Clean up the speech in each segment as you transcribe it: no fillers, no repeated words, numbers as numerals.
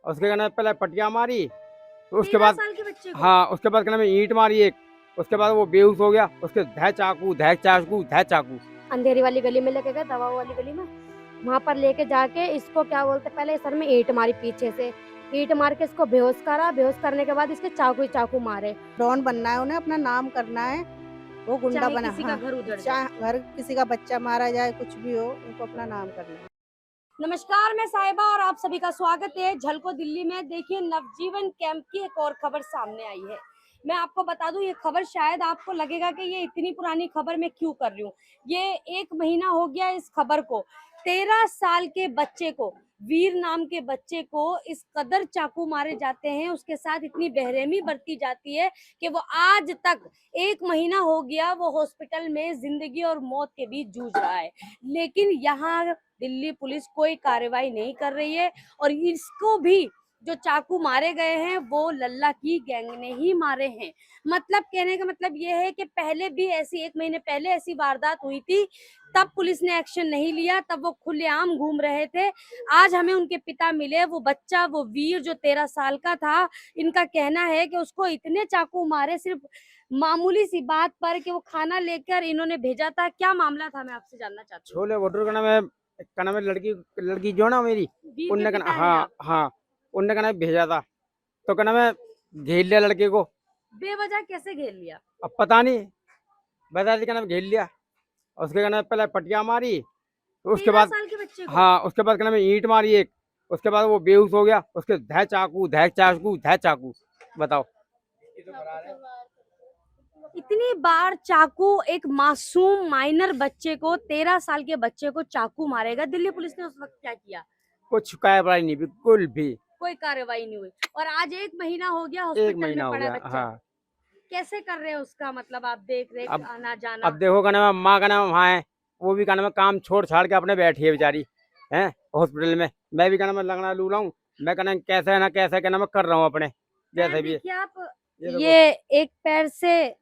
उसके कहना पहले पटिया मारी, तो उसके 13 बाद साल के बच्चे को? हाँ उसके बाद कहना ईंट मारी एक। उसके बाद वो बेहोश हो गया, उसके धै चाकू धै चाकू धै चाकू। अंधेरी वाली गली में लेके गए, दवा वाली गली में, वहां पर लेके जाके इसको क्या बोलते, पहले सर में ईंट मारी पीछे से, ईंट मार के इसको बेहोश करा, बेहोश करने के बाद इसके चाकू ही चाकू मारे। डॉन बनना है उन्हें, अपना नाम करना है, वो गुंडा चाहे बना। किसी का हाँ, घर उजड़ जाए। चाहे घर किसी का बच्चा मारा जाए, कुछ भी हो, उनको अपना नाम करना है। नमस्कार, मैं साहिबा और आप सभी का स्वागत है झलको दिल्ली में। देखिए, नवजीवन कैंप की एक और खबर सामने आई है। मैं आपको बता दूं, ये खबर शायद आपको लगेगा कि ये इतनी पुरानी खबर मैं क्यों कर रही हूँ। ये 1 महीना हो गया इस खबर को। 13 साल के बच्चे को, वीर नाम के बच्चे को इस कदर चाकू मारे जाते हैं, उसके साथ इतनी बेरहमी बरती जाती है कि वो आज तक 1 महीना हो गया वो हॉस्पिटल में जिंदगी और मौत के बीच जूझ रहा है। लेकिन यहाँ दिल्ली पुलिस कोई कार्रवाई नहीं कर रही है और इसको भी जो चाकू मारे गए हैं वो लल्ला की गैंग ने ही मारे हैं। मतलब कहने का मतलब ये है कि पहले भी ऐसी 1 महीने पहले ऐसी वारदात हुई थी, तब पुलिस ने एक्शन नहीं लिया, तब वो खुलेआम घूम रहे थे। आज हमें उनके पिता मिले, वो बच्चा, वो वीर जो 13 साल का था। इनका कहना है कि उसको इतने चाकू मारे सिर्फ मामूली सी बात पर कि वो खाना लेकर इन्होंने भेजा था। क्या मामला था, मैं आपसे जानना चाहती हूँ। छोले भटूरे का नाम है लड़की, लड़की जो ना मेरी, वीर के उनने पिता कहना हैं हाँ आप? हाँ, उनने कहना भेजा था, तो कहना मैं घेर लिया लड़के को। बेवजह कैसे घेर लिया? अब पता नहीं, बता दी कहना घेर लिया। उसके कहना पहले पटिया मारी, तो उसके 13 बाद साल के बच्चे को? हाँ उसके बाद कहना ईंट मारी एक। उसके बाद वो बेहोश हो गया, उसके धै चाकू धै चाकू धै चाकू। बताओ। इतनी बार चाकू एक मासूम माइनर बच्चे को, 13 साल के बच्चे को चाकू मारेगा? दिल्ली पुलिस ने उस वक्त क्या किया? कुछ कार्रवाई नहीं, बिल्कुल भी। कोई कार्रवाई नहीं हुई और आज 1 महीना हो गया 1 हॉस्पिटल महीना में हो पड़ा है गया, बच्चा। हाँ। कैसे कर रहे हैं उसका, मतलब आप देख रेख, अब आना जाना? अब देखो कहना माँ का नाम वहाँ है, वो भी कहना काम छोड़ छाड़ के अपने बैठी है बेचारी, है हॉस्पिटल में। मैं भी कहना मैं लगना लू रहा हूँ, मैं कहना कैसे है ना कैसे कहना मैं कर रहा हूँ अपने पैर जैसे भी। देखिए आप, ये देखो। ये एक पैर से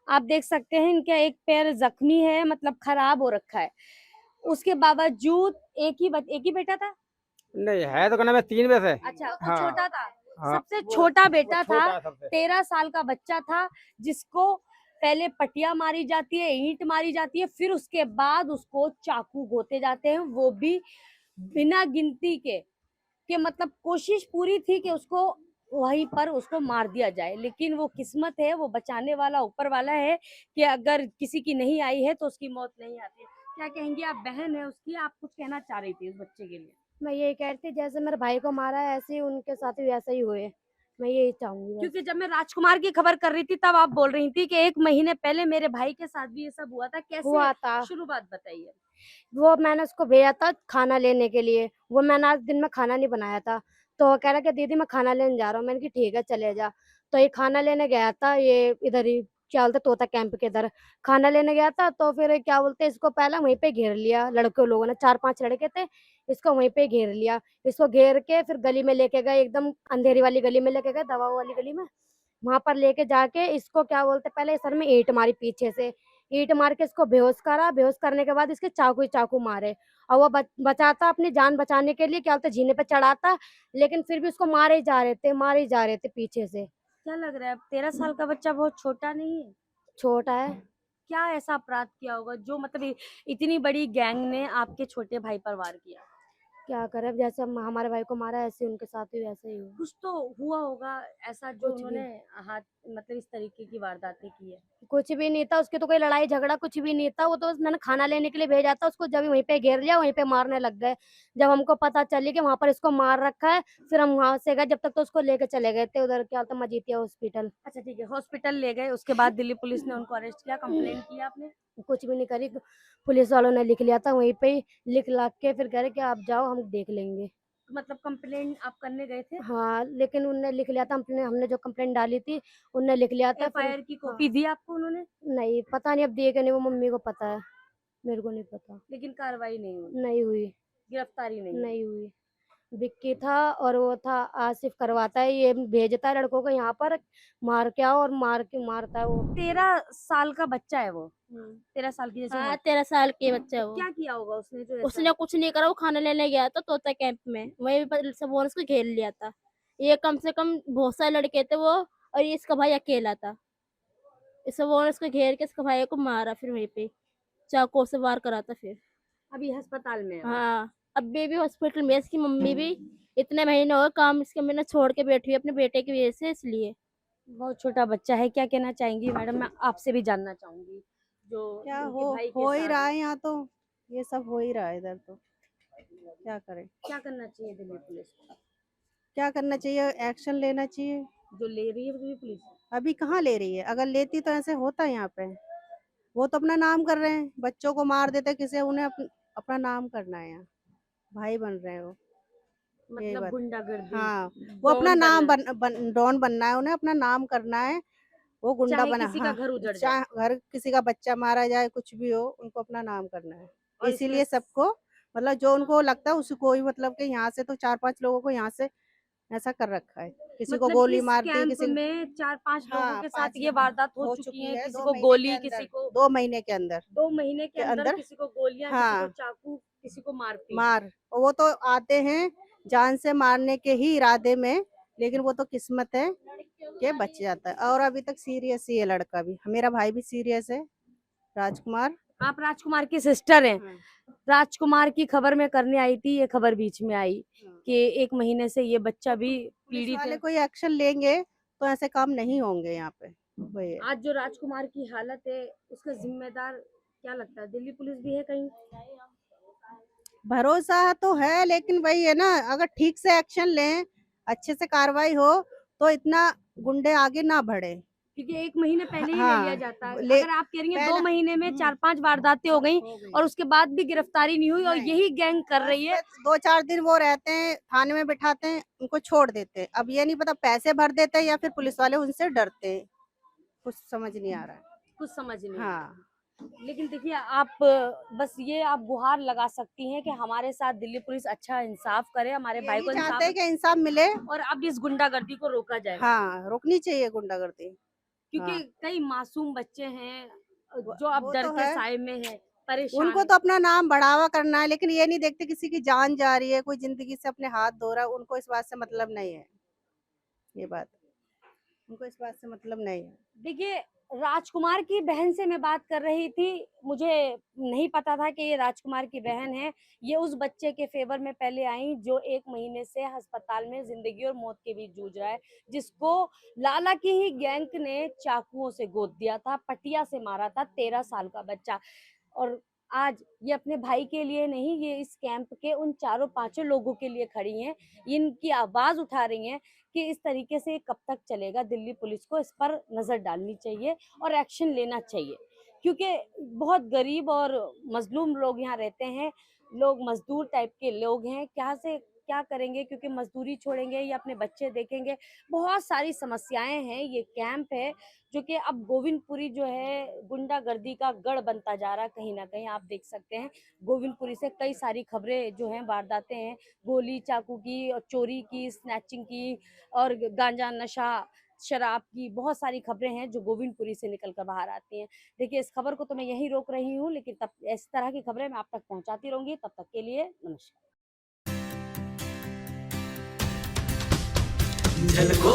आप देख सकते हैं, इनका एक पैर जख्मी है, मतलब खराब हो रखा है। उसके बावजूद एक ही बेटा था? नहीं है तो कहना मैं 3 वैसे। अच्छा, वो हाँ छोटा था? हाँ, सबसे वो छोटा बेटा था। छोटा है सबसे। 13 साल का बच्चा था जिसको पहले पटिया मारी जाती है, ईंट मारी जाती है, फिर उसके बाद उसको चाकू घोते जाते हैं, वो भी बिना गिनती के मतलब कोशिश पूरी थी कि उसको वहीं पर उसको मार दिया जाए, लेकिन वो किस्मत है, वो बचाने वाला ऊपर वाला है कि अगर किसी की नहीं आई है तो उसकी मौत नहीं आती है। क्या कहेंगी आप, बहन है उसकी, आप कुछ कहना चाह रही थी उस बच्चे के लिए? मैं यही कहती, जैसे मेरे भाई को मारा है ऐसे ही उनके साथ भी वैसा ही हुए, मैं यही चाहूंगी बस। क्योंकि जब मैं राजकुमार की खबर कर रही थी तब आप बोल रही थी कि 1 महीने पहले मेरे भाई के साथ भी ये सब हुआ था। कैसे हुआ था, शुरुआत बताइए? वो मैंने उसको भेजा था खाना लेने के लिए, वो मैंने आज दिन में खाना नहीं बनाया था, तो वो कह रहा कि दीदी मैं खाना लेने जा रहा हूँ। मैंने कि ठीक है चले जा। तो ये खाना लेने गया था, ये इधर ही क्या बोलते तोता कैंप के इधर खाना लेने गया था। तो फिर क्या बोलते इसको पहले वहीं पे घेर लिया लड़के लोगों ने, 4-5 लड़के थे, इसको वहीं पे घेर लिया। इसको घेर के फिर गली में लेके गए, एकदम अंधेरी वाली गली में लेके गए, दवा वाली गली में, वहां पर लेके जाके इसको क्या बोलते पहले सर में ईंट मारी पीछे से, ईंट मार के इसको बेहोश करा, बेहोश करने के बाद इसके चाकू ही चाकू मारे। और वो बचाता अपनी जान बचाने के लिए क्या बोलते जीने पे चढ़ाता, लेकिन फिर भी उसको मारे ही जा रहे थे, मारे ही जा रहे थे पीछे से। क्या लग रहा है, अब 13 साल का बच्चा बहुत छोटा नहीं है? छोटा है। क्या ऐसा अपराध किया होगा जो मतलब इतनी बड़ी गैंग ने आपके छोटे भाई पर वार किया? क्या करे, अब जैसे हमारे भाई को मारा ऐसे उनके साथ भी वैसे ही हुआ। कुछ तो हुआ होगा ऐसा जो कुछ उन्होंने भी हाथ, मतलब इस तरीके की वारदातें की है। कुछ भी नहीं था, उसकी तो कोई लड़ाई झगड़ा कुछ भी नहीं था, वो तो बस मैंने खाना लेने के लिए भेजा था उसको, जब वहीं पे घेर लिया वहीं पे मारने लग गए। जब हमको पता चली कि वहां पर इसको मार रखा है, फिर हम वहां से गए, जब तक तो उसको लेके चले गए थे उधर क्या बोलते मजीठिया हॉस्पिटल। अच्छा ठीक है, हॉस्पिटल ले गए, उसके बाद दिल्ली पुलिस ने उनको अरेस्ट किया, कंप्लेंट किया आपने? कुछ भी नहीं करी, पुलिस वालों ने लिख लिया था वहीं पे ही, लिख लाख के फिर कह रहे कि आप जाओ हम देख लेंगे। मतलब कंप्लेंट आप करने गए थे? हाँ लेकिन उनने लिख लिया था, हमने जो कंप्लेंट डाली थी उनने लिख लिया था फिर। एफआईआर की हाँ, कॉपी दी आपको उन्होंने? नहीं पता नहीं, अब दिए कि नहीं वो मम्मी को पता है, मेरे को नहीं पता। लेकिन कार्रवाई नहीं हुई, नहीं हुई। गिरफ्तारी नहीं हुई। नहीं हुई। विक्की था और वो था आसिफ, करवाता है, ये भेजता है लड़कों को यहाँ पर, मार के आओ, और मार के मारता है वो। 13 साल का बच्चा है वो, 13 साल की जैसे हाँ उम्र। 13 साल के बच्चा है तो वो। क्या किया होगा उसने जो उसने ऐसा? कुछ नहीं करा, वो खाना लेने गया था तोता कैंप में, वहीं पर सब वो उसको घेर लिया था। ये कम से कम बहुत सारे लड़के थे वो, और ये इसका भाई अकेला था। इस वो उसको घेर के इसका भाई को मारा, फिर वहीं पे चाकू से वार करा था फिर। अभी अस्पताल में है वो। हाँ, अब बेबी हॉस्पिटल में है। इसकी मम्मी भी इतने महीने हो गए काम इसके महीने छोड़ के बैठी हुई है अपने बेटे की वजह से, इसलिए। बहुत छोटा बच्चा है, क्या कहना चाहेंगी मैडम? मैं आपसे भी जानना चाहूंगी जो क्या इनके भाई के हो ही साथ रहा है यहाँ तो, ये सब हो ही रहा है इधर तो, क्या करें। क्या करना चाहिए दिल्ली पुलिस को? क्या करना चाहिए, एक्शन लेना चाहिए। जो ले रही है दिल्ली पुलिस? अभी कहाँ ले रही है, अगर लेती तो ऐसे होता यहाँ पे। वो तो अपना नाम कर रहे हैं, बच्चों को मार देते किसी, उन्हें अपना नाम करना है यहाँ, भाई बन रहे हैं वो। यही मतलब बात। गुंडागर्दी, हाँ, वो अपना डॉन नाम बनना। डॉन बनना है, उन्हें अपना नाम करना है, वो गुंडा चाहे बना। किसी का हाँ, घर उजड़ जाए। चाहे घर किसी का बच्चा मारा जाए, कुछ भी हो, उनको अपना नाम करना है। और इसीलिए इसमें सबको, मतलब जो उनको लगता है उसको ही, मतलब कि यहाँ से तो 4-5 लोगों को यहाँ से ऐसा कर रखा है, किसी को मतलब गोली इस मार दी, कैंप किसी। में 4-5 लोगों हाँ, के साथ 5 ये वारदात हो हो चुकी चुकी है, है, किसी 2 को महीने के गोली, किसी अंदर, को 2 महीने के अंदर 2 महीने के अंदर, अंदर। किसी को गोलियां, किसी को हाँ, चाकू, किसी को मारपीट। मार, और वो तो आते हैं जान से मारने के ही इरादे में, लेकिन वो तो किस्मत है कि बच जाता है। और अभी तक सीरियस ही है लड़का भी, मेरा भाई भी सीरियस है, राजकुमार। आप राजकुमार की सिस्टर हैं। हाँ, राजकुमार की खबर मैं करने आई थी, ये खबर बीच में आई हाँ। कि 1 महीने से ये बच्चा भी पुलिस पीड़ित वाले है। कोई एक्शन लेंगे तो ऐसे काम नहीं होंगे यहाँ पे, वही है। आज जो राजकुमार की हालत है, उसका जिम्मेदार क्या लगता है? दिल्ली पुलिस भी है कहीं? भरोसा तो है, लेकिन वही है ना, अगर ठीक से एक्शन लें, अच्छे से कार्रवाई हो, तो इतना गुंडे आगे ना बढ़े। क्योंकि 1 महीने पहले ही ले लिया हाँ, जाता है। ले अगर आप कह रही हैं 2 पहला। महीने में 4-5 वारदातें हो गई हो गई। और उसके बाद भी गिरफ्तारी नहीं हुई, और नहीं। यही गैंग कर रही है। बस 2-4 दिन वो रहते हैं, थाने में बिठाते हैं, उनको छोड़ देते हैं। अब ये नहीं पता पैसे भर देते हैं या फिर पुलिस वाले उनसे डरते हैं, कुछ समझ नहीं आ रहा है। कुछ समझ नहीं। हाँ, लेकिन देखिए, आप बस ये आप गुहार लगा सकती हैं कि हमारे साथ दिल्ली पुलिस अच्छा इंसाफ करे, हमारे भाई यही को चाहते हैं इंसाफ, कि इंसाफ मिले। और अब इस गुंडागर्दी को रोका जाए। हाँ, रोकनी चाहिए गुंडागर्दी। क्योंकि हाँ, कई मासूम बच्चे हैं वो जो अब वो डर तो के है। साए में है, परेशान उनको है। तो अपना नाम बढ़ावा करना है, लेकिन ये नहीं देखते किसी की जान जा रही है, कोई जिंदगी से अपने हाथ धो रहा है, उनको इस बात से मतलब नहीं है। ये बात, उनको इस बात से मतलब नहीं है। देखिए, राजकुमार की बहन से मैं बात कर रही थी, मुझे नहीं पता था कि ये राजकुमार की बहन है। ये उस बच्चे के फेवर में पहले आई जो 1 महीने से अस्पताल में जिंदगी और मौत के बीच जूझ रहा है, जिसको लाला की ही गैंग ने चाकुओं से गोद दिया था, पटिया से मारा था, 13 साल का बच्चा। और आज ये अपने भाई के लिए नहीं, ये इस कैंप के उन 4-5 लोगों के लिए खड़ी हैं, इनकी आवाज उठा रही हैं कि इस तरीके से कब तक चलेगा। दिल्ली पुलिस को इस पर नजर डालनी चाहिए और एक्शन लेना चाहिए, क्योंकि बहुत गरीब और मजलूम लोग यहाँ रहते हैं, लोग मजदूर टाइप के लोग हैं, क्या से क्या करेंगे, क्योंकि मजदूरी छोड़ेंगे या अपने बच्चे देखेंगे। बहुत सारी समस्याएं हैं। ये कैंप है जो कि अब गोविंदपुरी जो है गुंडागर्दी का गढ़ बनता जा रहा है, कहीं ना कहीं आप देख सकते हैं। गोविंदपुरी से कई सारी खबरें जो हैं, वारदातें हैं, गोली चाकू की और चोरी की, स्नैचिंग की और गांजा नशा शराब की, बहुत सारी खबरें हैं जो गोविंदपुरी से निकल कर बाहर आती हैं। देखिए, इस खबर को तो मैं यहीं रोक रही हूँ, लेकिन तब इस तरह की खबरें मैं आप तक पहुंचाती रहूंगी। तब तक के लिए नमस्कार। झलको